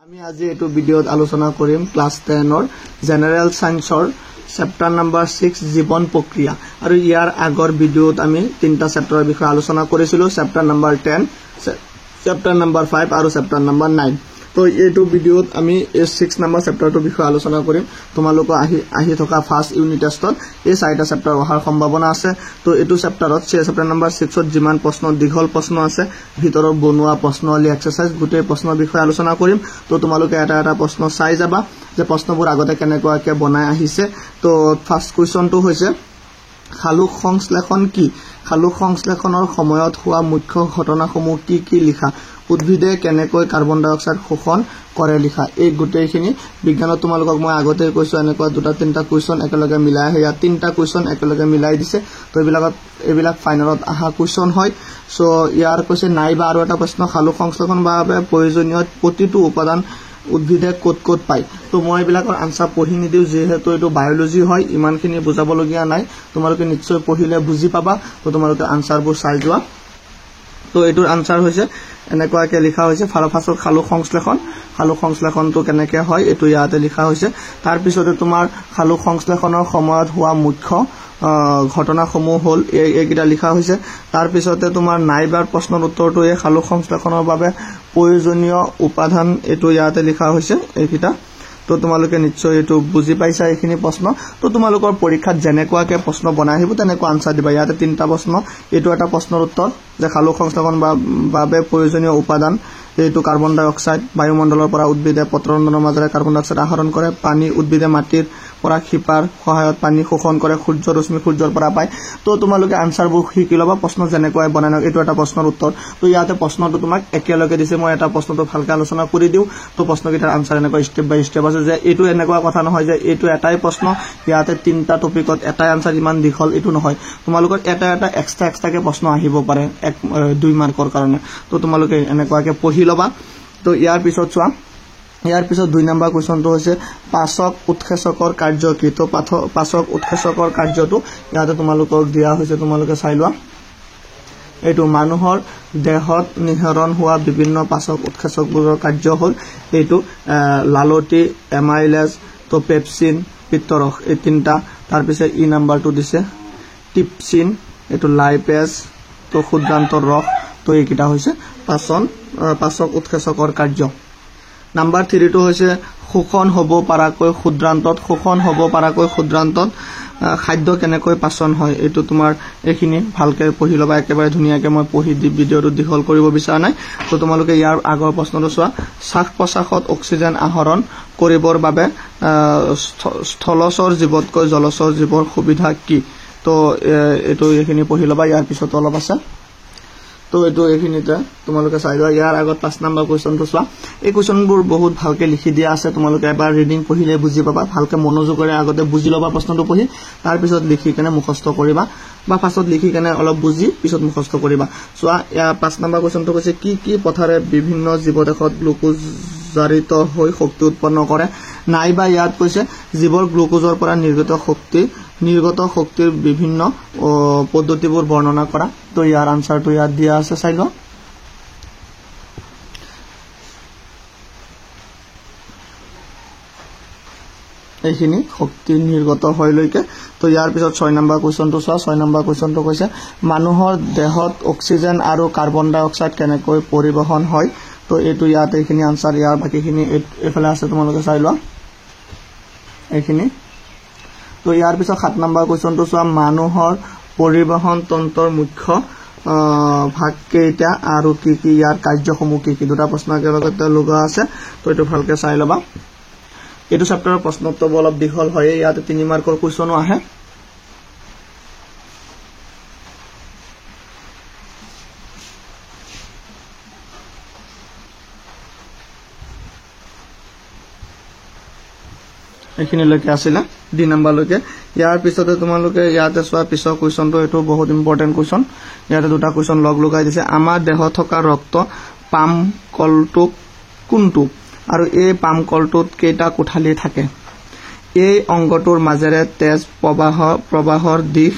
আমি আজি এটো ভিডিওত আলোচনা কৰিম ক্লাস 10 ৰ জেনাৰেল সায়েন্সৰ চেপ্টাৰ নম্বৰ 6 জীৱন প্ৰক্ৰিয়া আৰু ইয়াৰ আগৰ ভিডিওত আমি তিনটা চেপ্টাৰৰ বিষয়ে আলোচনা কৰিছিলো চেপ্টাৰ নম্বৰ 10 চেপ্টাৰ নম্বৰ 5 আৰু চেপ্টাৰ নম্বৰ 9 তো এটো ভিডিওত আমি 6 নম্বৰ চেপ্টাৰটো বিষয়ে আলোচনা কৰিম তোমালোক আহি থকা ফাৰ্স্ট ইউনিট টেষ্টত এই চাৰিটা চেপ্টাৰ অহাৰ সম্ভাৱনা আছে তো এটো চেপ্টাৰত চেপ্টাৰ নম্বৰ 6 ত যিমান প্ৰশ্ন দীঘল প্ৰশ্ন আছে ভিতৰৰ বনোৱা প্ৰশ্নলি এক্সাৰসাইজ গুটে প্ৰশ্নৰ বিষয়ে আলোচনা কৰিম তো তোমালোকে এটা প্ৰশ্ন চাই যাবা যে প্ৰশ্নবোৰ আগতে কেনেকুৱাকে বনাই আহিছে তো ফাৰ্স্ট কোৱেশ্চনটো হৈছে খালুক সংশ্লেষণ কি খালুক সংশ্লেষণৰ সময়ত হোৱা মুখ্য ঘটনাসমূহ কি লিখা উদ্ভিদে কেনেকৈ কাৰ্বন ডাই অক্সাইড শোষণ কৰে লিখা এই গুটেখিনি বিজ্ঞানত তোমালোকক মই আগতে কৈছো এনেকুৱা দুটা তিনটা কোৱেশ্চন একেলগে মিলাই হেয়া তিনটা কোৱেশ্চন একেলগে মিলাই দিছে তো এইবিলাক ফাইনেলত আহা কোৱেশ্চন হয় সো ইয়াৰ কৈছে নাইবা আৰু এটা প্ৰশ্ন খালুক সংশ্লেষণ বাবে প্ৰয়োজনীয় প্ৰতিটো উপাদান উদ্ভিদে কত পায় তো মই এইবিলাকৰ আনসাৰ পঢ়ি নিদিও যেহেতু এটো বায়োলজি হয় ইমানখিনি বুজাবলগীয়া নাই তোমালোকে নিশ্চয় পঢ়িলে বুজি পাবা তো তোমালোকে আনসাৰবোৰ চাই যোৱা তো এটোৰ আনসাৰ হৈছে এনেকুৱাকে লিখা হৈছে ফাৰ্স্ট খালুক সংশ্লেষণটো কেনেকৈ হয় এটো ইয়াতে লিখা হৈছে তাৰ পিছতে তোমাৰ খালুক সংশ্লেষণৰ সময়ত হোৱা মুখ্য ঘটনাসমূহ হল এইকিটা লিখা হৈছে তাৰ পিছতে তোমাৰ নাইবাৰ প্ৰশ্নৰ উত্তৰটো এই খালুক সংশ্লেষণৰ বাবে প্ৰয়োজনীয় উপাদান এটো ইয়াতে লিখা হৈছে এইকিটা তো তোমালোকে নিশ্চয় এটো বুজি পাইছা এইখিনি প্ৰশ্ন তো তোমালোকৰ পৰীক্ষাত জেনেকুৱাকে প্ৰশ্ন বনাই আহিব তেনেকুৱা আনসাৰ দিবা ইয়াতে তিনটা প্ৰশ্ন এটো এটা প্ৰশ্নৰ উত্তৰ যে খালুক সংশ্লেষণ বাবে প্ৰয়োজনীয় উপাদান এটো কাৰ্বন ডাই অক্সাইড বায়ুমণ্ডলৰ পৰা উদ্ভিদে পত্ৰৰন্ধনৰ মাজেৰে কাৰ্বন ডাই অক্সাইড আহৰণ কৰে পানী উদ্ভিদে মাটিৰ পৰা শিপাৰ সহায়ত পানী শোষণ কৰে সূৰ্য ৰশ্মি সূৰ্যৰ পৰা পায় তো তোমালোকে আনসাৰবোৰ শিকি লবা প্ৰশ্ন জেনেকুৱাই বনাই এটো এটা প্ৰশ্নৰ উত্তৰ তো ইয়াতে প্ৰশ্নটো তোমাক একেলগে দিছে মই এটা প্ৰশ্নটো ভালকৈ আলোচনা কৰি দিও তো প্ৰশ্নকিটাৰ আনসাৰ এনেকুৱা স্টেপ বাই স্টেপ আছে যে এটো এনেকুৱা কথা নহয় যে এটো এটাই প্ৰশ্ন ইয়াতে তিনটা টপিকত এটাই আনসাৰ ইমান দীঘল এটো নহয় তোমালোকৰ এটা এক্সট্ৰাকে প্ৰশ্ন আহিব পাৰে 2 মাৰ্কৰ কাৰণে তো তোমালোকে এনেকুৱাকে পঢ়ি লবা তো ইয়াৰ পিছত চোৱা ইয়াৰ পিছত 2 নম্বৰ কোৱেশ্চনটো হৈছে পাচক উৎসেচকৰ কাৰ্য কি তো পাচক উৎসেচকৰ কাৰ্যটো ইয়াতে তোমালোকক দিয়া হৈছে তোমালোকে চাই লোৱা এটো মানুহৰ দেহত নিহৰণ হোৱা বিভিন্ন পাচক উৎসেচকবোৰৰ কাৰ্য হল এটো লালটি এমাইলেজ তো পেপচিন পিত্তৰস এই তিনটা তাৰ পিছে ই নম্বৰটো দিছে টিপচিন এটো লাইপেজ তো ক্ষুদ্ৰান্তৰ ৰস তো এইকিটা হৈছে পাচক উৎসেচকৰ কাৰ্য নাম্বাৰ 3 টো হৈছে শোষণ হ'ব পৰাকৈ ক্ষুদ্ৰান্তত খাদ্য কেনেকৈ পাচন হয় এটো তোমাৰ এখিনি ভালকৈ পঢ়ি লবা একেবাৰে ধুনিয়াকৈ মই পঢ়ি দি ভিডিওটো দীঘল কৰিব বিচৰা নাই তো তোমালোকে ইয়াৰ আগৰ প্ৰশ্নটো চোৱা শ্বাস প্ৰশ্বাসত অক্সিজেন আহৰণ কৰিবৰ বাবে স্থলচৰ জীৱতকৈ জলচৰ জীৱৰ সুবিধা কি তো এটো এখিনি পঢ়ি লবা ইয়াৰ পিছত অলপ আছে তো এটো এখিনিতে তোমালোকে চাই লোৱা ইয়াৰ আগত 5 নম্বৰ কোৱেশ্চনটো চোৱা এই কোৱেশ্চনবোৰ বহুত ভালকৈ লিখি দিয়া আছে তোমালোকে এবাৰ ৰিডিং পঢ়িলে বুজি পাবা ভালকৈ মনোযোগৰে আগতে বুজি লবা প্ৰশ্নটো পঢ়ি তাৰ পিছত লিখি কেনে মুখস্থ কৰিবা বা ফাৰ্স্টত লিখি কেনে অলপ বুজি পিছত মুখস্থ কৰিবা চোৱা ইয়াৰ 5 নম্বৰ কোৱেশ্চনটো কৈছে কি পথাৰে বিভিন্ন জীৱদেহত গ্লুকোজ জাৰিত হৈ শক্তি উৎপন্ন কৰে নাইবা ইয়াত কৈছে জীৱৰ গ্লুকোজৰ পৰা নিৰ্গত শক্তিৰ বিভিন্ন পদ্ধতিবোৰ বৰ্ণনা কৰা তো ইয়াৰ আনসাৰটো ইয়াত দিয়া আছে চাই লোৱা এইখিনি শক্তি নিৰ্গত হৈ লৈকে তো ইয়াৰ পিছত 6 নম্বৰ কোৱেশ্চনটো চোৱা 6 নম্বৰ কোৱেশ্চনটো কৈছে মানুহৰ দেহত অক্সিজেন আৰু কাৰ্বন ডাই অক্সাইড কেনেকৈ পৰিবহন হয় তো এটো ইয়াত এইখিনি আনসাৰ ইয়াৰ বাকিখিনি এফালে আছে তোমালোকে চাই লোৱা এইখিনি তো ইয়াৰ পিছত 7 নম্বৰ কোৱেশ্চনটো চোৱা মানুহৰ পৰিবহন তন্ত্ৰৰ মুখ্য ভাগ কেইটা আৰু কি ইয়াৰ কাৰ্যসমূহ কি দুটা প্ৰশ্ন একেলগে লগা আছে তো এটো ভালকৈ চাই লবা এটো চেপ্টাৰৰ প্ৰশ্নটো অলপ দীঘল হয় ইয়াতে 3 মাৰ্কৰ কোৱেশ্চনো আহে এখিনিলৈকে আছিল 2 নম্বৰলৈকে ইয়াৰ পিছতে তোমালোকে ইয়াতে চোৱা পিছৰ কোৱেশ্চনটো এটো বহুত ইম্পৰ্টেন্ট কোৱেশ্চন ইয়াতে দুটা কোৱেশ্চন লগ লগাই দিছে আমাৰ দেহত থকা ৰক্ত পাম কলটো কোনটো আৰু এই পাম কলটোত কেইটা কোঠালি থাকে এই অংগটোৰ মাজেৰে তেজ প্ৰবাহৰ দিশ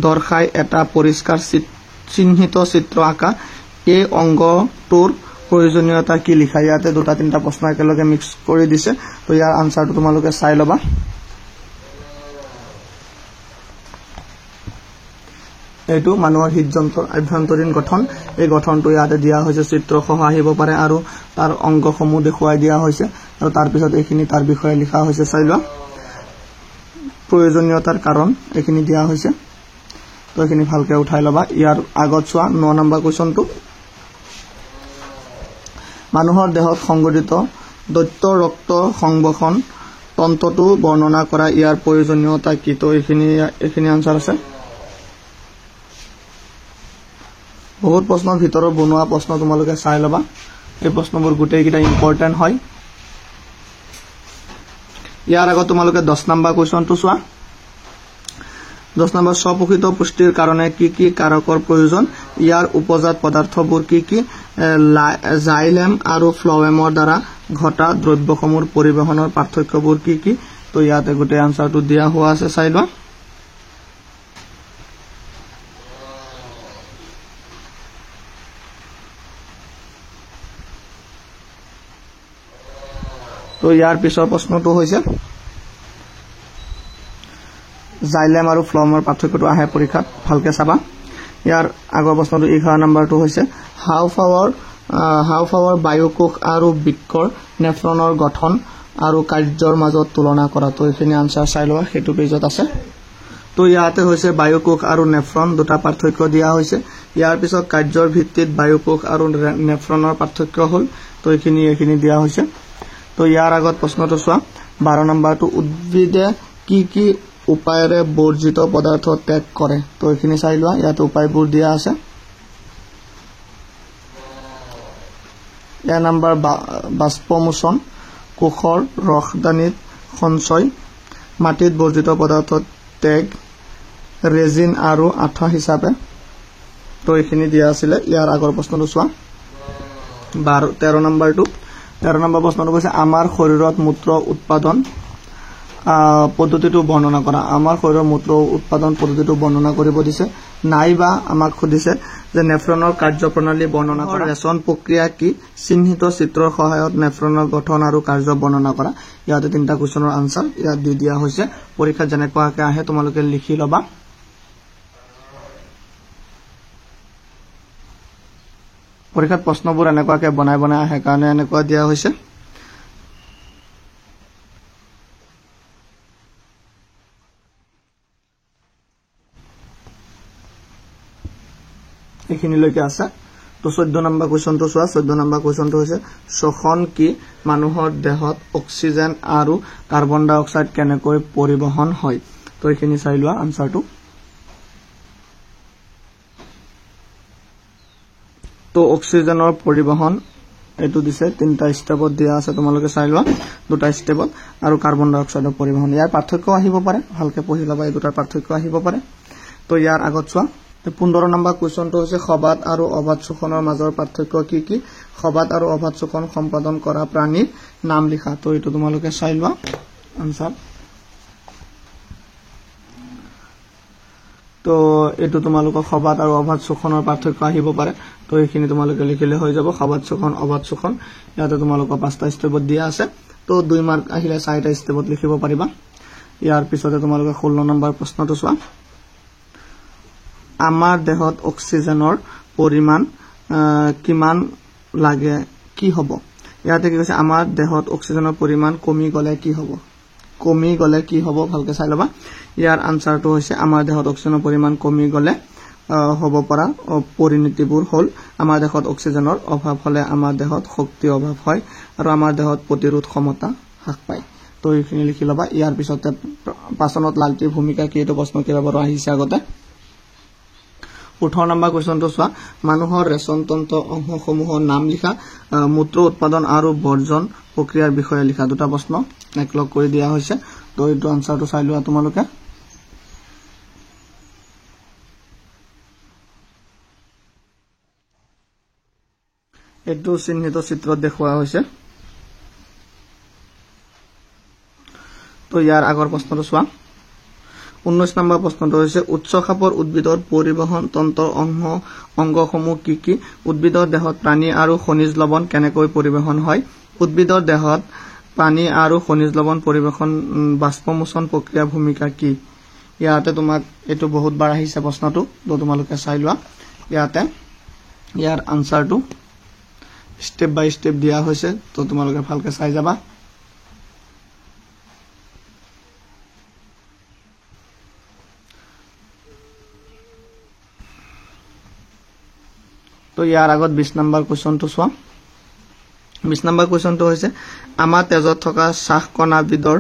দৰ্শাই এটা পৰিষ্কাৰ চিহ্নিত চিত্ৰ আঁকা এই অংগটোৰ প্ৰয়োজনীয়তা কি লিখা ইয়াতে দুটা তিনটা প্ৰশ্ন একেলগে মিক্স কৰি দিছে তো ইয়াৰ আনসাৰটো তোমালোকে চাই লবা এইটো মানুহৰ হৃদযন্ত্ৰৰ আভ্যন্তৰীণ গঠন এই গঠনটো ইয়াতে দিয়া হৈছে চিত্ৰ সহ আহিব পাৰে আৰু তাৰ অংগসমূহ দেখুৱাই দিয়া হৈছে আৰু তাৰ পিছত এইখিনি তাৰ বিষয়ে লিখা হৈছে চাই লোৱা প্ৰয়োজনীয়তাৰ কাৰণ এইখিনি দিয়া হৈছে তো এইখিনি ভালকে উঠাই লবা ইয়াৰ আগত চোৱা 9 নম্বৰ কোৱেশ্চনটো মানুহৰ দেহত সংঘটিত দৈত্য ৰক্ত সংবহন তন্ত্ৰটো বৰ্ণনা কৰা ইয়াৰ প্ৰয়োজনীয়তা কি তো এইখিনি আনসাৰ আছে বহুত প্ৰশ্নৰ ভিতৰত বনোৱা প্ৰশ্ন তোমালোকে চাই লবা এই প্ৰশ্নবোৰ গোটেই কিটা ইম্পৰ্টেন্ট হয় ইয়াৰ আগত তোমালোকে 10 নম্বৰ কোৱেশ্চনটো চোৱা 10 নম্বৰ স্বপোষিত পুষ্টিৰ কাৰণে কি কি কাৰকৰ প্ৰয়োজন ইয়াৰ উপজাত পদাৰ্থবোৰ কি কি জাইলেম আৰু ফ্লোৱেমৰ দ্বাৰা ঘটা দ্ৰব্যসমূহৰ পৰিবহনৰ পাৰ্থক্যবোৰ কি কি তো ইয়াতে গোটেই আনসাৰটো দিয়া হোৱা আছে চাই লোৱা তো ইয়াৰ পিছৰ প্ৰশ্নটো হৈছে জাইলেম আৰু ফ্লোৱেমৰ পাৰ্থক্যটো আহে পৰীক্ষাত ভালকে চাবা ইয়াৰ আগৰ প্ৰশ্নটো 11 নম্বৰটো হৈছে হাওফাওৰ বায়ুকোষ আৰু বৃক্কৰ নেফ্ৰনৰ গঠন আৰু কাৰ্যৰ মাজত তুলনা কৰা তো এইখিনি আনসাৰ চাই লোৱা হেতু পেজত আছে তো ইয়াতে হৈছে বায়ুকোষ আৰু নেফ্ৰন দুটা পাৰ্থক্য দিয়া হৈছে ইয়াৰ পিছত কাৰ্যৰ ভিত্তিত বায়ুকোষ আৰু নেফ্ৰনৰ পাৰ্থক্য হ'ল তো এইখিনি দিয়া হৈছে তো ইয়াৰ আগত প্ৰশ্নটো চোৱা 12 নম্বৰটো উদ্ভিদে কি কি উপায়েৰে বৰ্জিত পদাৰ্থ ত্যাগ কৰে তো এইখিনি চাই লোৱা ইয়াত উপায়বোৰ দিয়া আছে ইয়াৰ নম্বৰ বাষ্পমোচন কোষৰ ৰসদানিত সঞ্চয় মাটিত বৰ্জিত পদাৰ্থ ত্যাগ ৰেজিন আৰু আঠা হিচাপে তো এইখিনি দিয়া আছিল ইয়াৰ আগৰ প্ৰশ্নটো চোৱা 13 নম্বৰটো 13 নম্বৰ প্ৰশ্নটো কৈছে আমাৰ শৰীৰত মূত্ৰ উৎপাদন পদ্ধতিটো বৰ্ণনা কৰা আমাৰ শৰীৰৰ মূত্ৰ উৎপাদন পদ্ধতিটো বৰ্ণনা কৰিব দিছে নাইবা আমাক খুদিছে যে নেফ্ৰনৰ কাৰ্যপ্ৰণালী বৰ্ণনা কৰা ৰেচন প্ৰক্ৰিয়া কি চিহ্নিত চিত্ৰৰ সহায়ত নেফ্ৰনৰ গঠন আৰু কাৰ্য বৰ্ণনা কৰা ইয়াতে তিনটা কোৱেশ্চনৰ আনসাৰ ইয়াত দি দিয়া হৈছে পৰীক্ষা যেনেকুৱাকে আহে তোমালোকে লিখি লবা পৰীক্ষাত প্ৰশ্নবোৰ এনেকুৱাকে বনাই আহে কাৰণে এনেকুৱা দিয়া হৈছে এইখিনিলৈকে আছে তো 14 নম্বৰ কোৱেশ্চনটো চোৱা 14 নম্বৰ কোৱেশ্চনটো হৈছে শ্বসন কি মানুহৰ দেহত অক্সিজেন আৰু কাৰ্বন ডাই অক্সাইড কেনেকৈ পৰিবহন হয় তো এইখিনি চাই লোৱা আনসাৰটো তো অক্সিজেনৰ পৰিবহন এটো দিছে তিনটা স্টেপত দিয়া আছে তোমালোকে চাই লোৱা দুটা স্টেপত আৰু কাৰ্বন ডাই অক্সাইডৰ পৰিবহন ইয়াৰ পাৰ্থক্য আহিব পাৰে ভালকে পঢ়ি লবা এই দুটাৰ পাৰ্থক্য আহিব পাৰে তো ইয়াৰ আগত চোৱা 15 নম্বৰ কোৱেশ্চনটো হৈছে খবাত আৰু অবাত শোষণৰ মাজৰ পাৰ্থক্য কি কি খবাত আৰু অবাত শোষণ সম্পাদন কৰা প্ৰাণীৰ নাম লিখা তো এটো তোমালোকে চাই লোৱা আনসাৰ তো এটো তোমালোকৰ খবাত আৰু অবাত শোষণৰ পাৰ্থক্য আহিব পাৰে তো এইখিনি তোমালোকে লিখিলে হৈ যাব খবাত শোষণ অবাত শোষণ ইয়াতে তোমালোকৰ পাঁচটা স্টেপত দিয়া আছে তো 2 মাৰ্ক আহিলে 4টা স্টেপত লিখিব পাৰিবা ইয়াৰ পিছতে তোমালোকে 16 নম্বৰ প্ৰশ্নটো চোৱা আমাৰ দেহত অক্সিজেনৰ পৰিমাণ কিমান লাগে কি হ'ব ইয়াতে কি কৈছে আমাৰ দেহত অক্সিজেনৰ পৰিমাণ কমি গলে কি হ'ব ভালকে চাই লবা ইয়াৰ আনসাৰটো হৈছে আমাৰ দেহত অক্সিজেনৰ পৰিমাণ কমি গলে হ'ব পৰা পৰিণতিবোৰ হ'ল আমাৰ দেহত অক্সিজেনৰ অভাৱ হলে আমাৰ দেহত শক্তি অভাৱ হয় আৰু আমাৰ দেহত প্ৰতিৰোধ ক্ষমতা হ্ৰাস পায় তো এইখিনি লিখি লবা ইয়াৰ পিছতে পাচনত লালটিৰ ভূমিকা কি এটো প্ৰশ্ন কেইবাবাৰো আহিছে আগতে 18 নম্বৰ কোৱেশ্চনটো চোৱা মানুহৰ ৰেচন তন্ত্ৰ অংশসমূহৰ নাম লিখা মূত্ৰ উৎপাদন আৰু বৰ্জন প্ৰক্ৰিয়াৰ বিষয়ে লিখা দুটা প্ৰশ্ন একলগ কৰি দিয়া হৈছে তো এইটো আনসাৰটো চাই লোৱা তোমালোকে এইটো চিহ্নিত চিত্ৰত দেখুওৱা হৈছে তো ইয়াৰ আগৰ প্ৰশ্নটো চোৱা 19 নম্বৰ প্ৰশ্নটো হৈছে উচ্চ খাপৰ উদ্ভিদৰ পৰিবহন তন্ত্ৰৰ অংগসমূহ কি কি উদ্ভিদৰ দেহত পানী আৰু খনিজ লৱণ কেনেকৈ পৰিবহন হয় উদ্ভিদৰ দেহত পানী আৰু খনিজ লৱণ পৰিবহন বাষ্পমোচন প্ৰক্ৰিয়া ভূমিকা কি ইয়াতে তোমাক এটো বহুত বাৰ আহিছে প্ৰশ্নটো তো তোমালোকে চাই লোৱা ইয়াতে ইয়াৰ আনসাৰটো স্টেপ বাই স্টেপ দিয়া হৈছে তো তোমালোকে ভালকে চাই যাবা তো ইয়াৰ আগত 20 নম্বৰ কোৱেশ্চনটো চোৱা 20 নম্বৰ কোৱেশ্চনটো হৈছে আমাৰ তেজত থকা শ্বাস কণাবিধৰ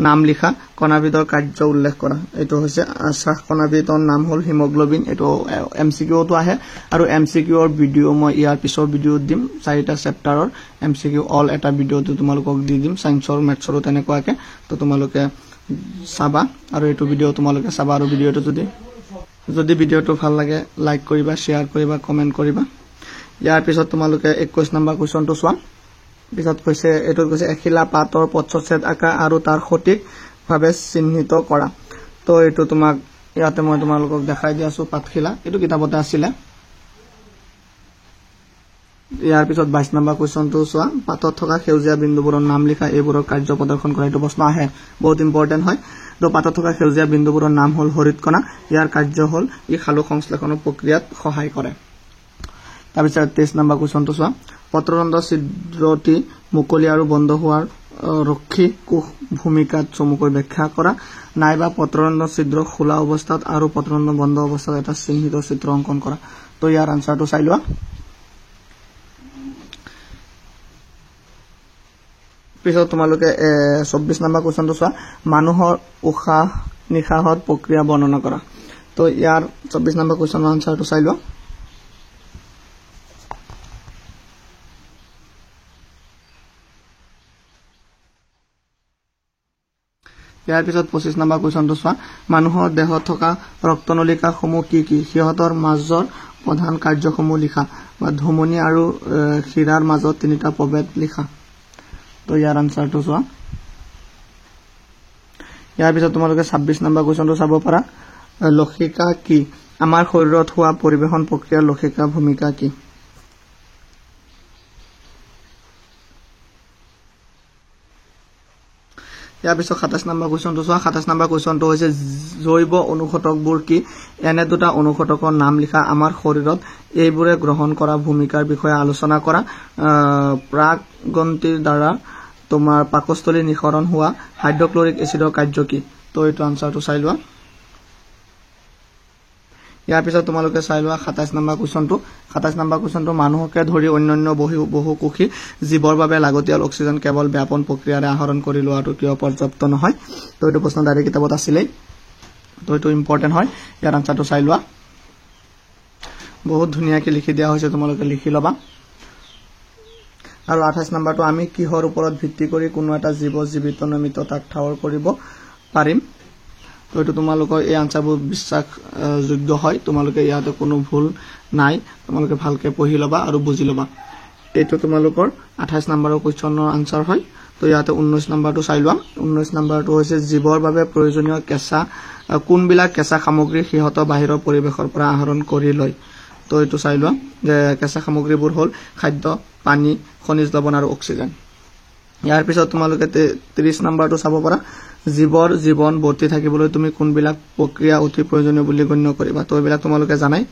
নাম লিখা কণাবিধৰ কাৰ্য উল্লেখ কৰা এটো হৈছে শ্বাস কণাবিধৰ নাম হল হিমোগ্লোবিন এটো এমসিকিউ তো আহে আৰু এমসিকিউ ৰ ভিডিও মই ইয়াৰ পিছৰ ভিডিও দিম চাৰিটা চেপ্টাৰৰ এমসিকিউ অল এটা ভিডিওটো তোমালোকক দি দিম সায়েন্সৰ মেথছৰ তেনেকুৱাকে তো তোমালোকে চাবা আৰু এটো ভিডিও তোমালোকে চাবা আৰু ভিডিওটো যদি ভিডিওটো ভাল লাগে লাইক কৰিবা শেয়াৰ কৰিবা কমেন্ট কৰিবা ইয়াৰ পিছত তোমালোকে 21 নম্বৰ কোৱেশ্চনটো চোৱা পিছত কৈছে এটো কৈছে এখিলা পাতৰ পচ্ছছেদ আকা আৰু তাৰ সঠিক ভাবে চিহ্নিত কৰা তো এটো তোমাক ইয়াতে মই তোমালোকক দেখাই দি আছো পাতখিলা এটো কিতাপতে আছিল ইয়াৰ পিছত 22 নম্বৰ কোৱেশ্চনটো চোৱা পাতত থকা সেউজীয়া বিন্দুবোৰৰ নাম লিখা এইবোৰৰ কাৰ্য প্ৰদৰ্শন কৰা এটো প্ৰশ্ন আহে বহুত ইম্পৰ্টেন্ট হয় তো পাতত থকা সেউজীয়া বিন্দুবোৰৰ নাম হল হৰিতকণা ইয়াৰ কাৰ্য হল ই খালু সংশ্লেষণ প্ৰক্ৰিয়াত সহায় কৰে তাৰপিছত 23 নম্বৰ কোৱেশ্চনটো চোৱা পত্ৰৰন্ধ্ৰ ছিদ্ৰটি মুকলি আৰু বন্ধ হোৱাৰ ৰক্ষী কোষ ভূমিকাত চমুকৈ ব্যাখ্যা কৰা নাইবা পত্ৰৰন্ধ্ৰ ছিদ্ৰ খোলা অৱস্থাত আৰু পত্ৰৰন্ধ্ৰ বন্ধ অৱস্থাত এটা চিহ্নিত চিত্ৰ অংকন কৰা তো ইয়াৰ আনসাৰটো চাই লোৱা পিছত তোমালোকে 24 নম্বৰ কোৱেশ্চনটো চোৱা মানুহৰ উশাহ নিশাহত প্ৰক্ৰিয়া বৰ্ণনা কৰা তো ইয়াৰ 24 নম্বৰ কোৱেশ্চনৰ আনসাৰটো চাই লোৱা ইয়াৰ পিছত 25 নম্বৰ কোৱেশ্চনটো চোৱা মানুহৰ দেহত থকা ৰক্তনলিকাসমূহ কি কি সিহঁতৰ মাজৰ প্ৰধান কাৰ্যসমূহ লিখা বা ধমনী আৰু শিৰাৰ মাজত তিনিটা প্ৰভেদ লিখা তো ইয়াৰ আনসাৰটো চোৱা ইয়াৰ পিছত তোমালোকে 26 নম্বৰ কোৱেশ্চনটো চাব পাৰা লক্ষিকা কি আমাৰ শৰীৰত হোৱা পৰিবহন প্ৰক্ৰিয়াৰ লক্ষিকা ভূমিকা কি ইয়াৰ পিছত 27 নম্বৰ কোৱেশ্চনটো চোৱা 27 নম্বৰ কোৱেশ্চনটো হৈছে জৈৱ অনুঘটকবোৰ কি এনে দুটা অনুঘটকৰ নাম লিখা আমাৰ শৰীৰত এইবোৰে গ্ৰহণ কৰা ভূমিকাৰ বিষয়ে আলোচনা কৰা প্ৰাকগ্ৰন্থিৰ দ্বাৰা তোমাৰ পাকস্থলী নিঃসৰণ হোৱা হাইড্ৰক্লৰিক এচিডৰ কাৰ্য কি তো এটো আনসাৰটো চাই লোৱা ইয়াৰ পিছত তোমালোকে চাই লোৱা 27 নম্বৰ কোৱেশ্চনটো মানুহকে ধৰি অন্যান্য বহুকোষী জীৱৰ বাবে লাগতিয়াল অক্সিজেন কেৱল ব্যাপন প্ৰক্ৰিয়াৰে আহৰণ কৰি লোৱাটো কিয় পৰ্যাপ্ত নহয় তো এটো প্ৰশ্ন ডাইৰেক্ট কিতাপত আছিলেই তো এটো ইম্পৰ্টেন্ট হয় ইয়াৰ আনসাৰটো চাই লোৱা বহুত ধুনীয়াকৈ লিখি দিয়া হৈছে তোমালোকে লিখি লবা আৰু 28 নম্বৰটো আমি কিহৰ ওপৰত ভিত্তি কৰি কোনো এটা জীৱ জীৱিত নিমিত তাক ঠাৱৰ কৰিব পাৰিম তো এটো তোমালোকৰ এই আনসাৰবোৰ বিশ্বাস যোগ্য হয় তোমালোকে ইয়াতে কোনো ভুল নাই তোমালোকে ভালকে পঢ়ি লবা আৰু বুজি লবা এটো তোমালোকৰ 28 নম্বৰৰ কোৱেশ্চনৰ আনসাৰ হয় তো ইয়াতে 19 নম্বৰটো চাই লোৱা 19 নম্বৰটো হৈছে জীৱৰ বাবে প্ৰয়োজনীয় কেঁচা কোনবিলাক কেঁচা সামগ্ৰী সিহঁত বাহিৰৰ পৰিবেশৰ পৰা আহৰণ কৰি লয় তো এটো চাই লোৱা যে কেঁচা সামগ্ৰীবোৰ হল খাদ্য পানী খনিজ লৱণ আৰু অক্সিজেন ইয়াৰ পিছত তোমালোকে 30 নম্বৰটো চাব পাৰা জীৱৰ জীৱন বৰ্তি থাকিবলৈ তুমি কোনবিলাক প্ৰক্ৰিয়া অতি প্ৰয়োজনীয় বুলি গণ্য কৰিবা তো এবিলাক তোমালোকে জানাই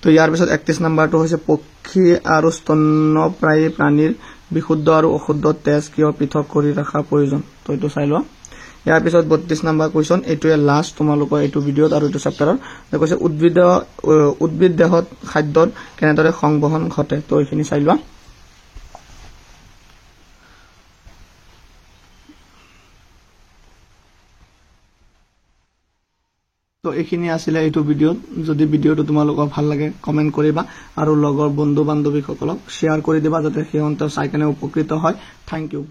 তো ইয়াৰ পিছত 31 নম্বৰটো হৈছে পক্ষী আৰু স্তন্যপ্ৰায়ী প্ৰাণীৰ বিশুদ্ধ আৰু অশুদ্ধ তেজ কিয় পৃথক কৰি ৰাখা প্ৰয়োজন তো এটো চাই লোৱা ইয়াৰ পিছত 32 নম্বৰ কোৱেশ্চন এটোৱে লাষ্ট তোমালোকৰ এটো ভিডিওত আৰু এটো চেপ্টাৰৰ কৈছে উদ্ভিদ দেহত খাদ্যৰ কেনেদৰে সংবহন ঘটে তো এইখিনি চাই লোৱা তো এইখিনি আছিল এইটো ভিডিও যদি ভিডিওটো তোমালোকৰ ভাল লাগে কমেন্ট কৰিবা আৰু লগৰ বন্ধু বান্ধৱীসকলক শেয়াৰ কৰি দিবা যাতে সিহঁতে চাই কেনে উপকৃত হয় থ্যাংক ইউ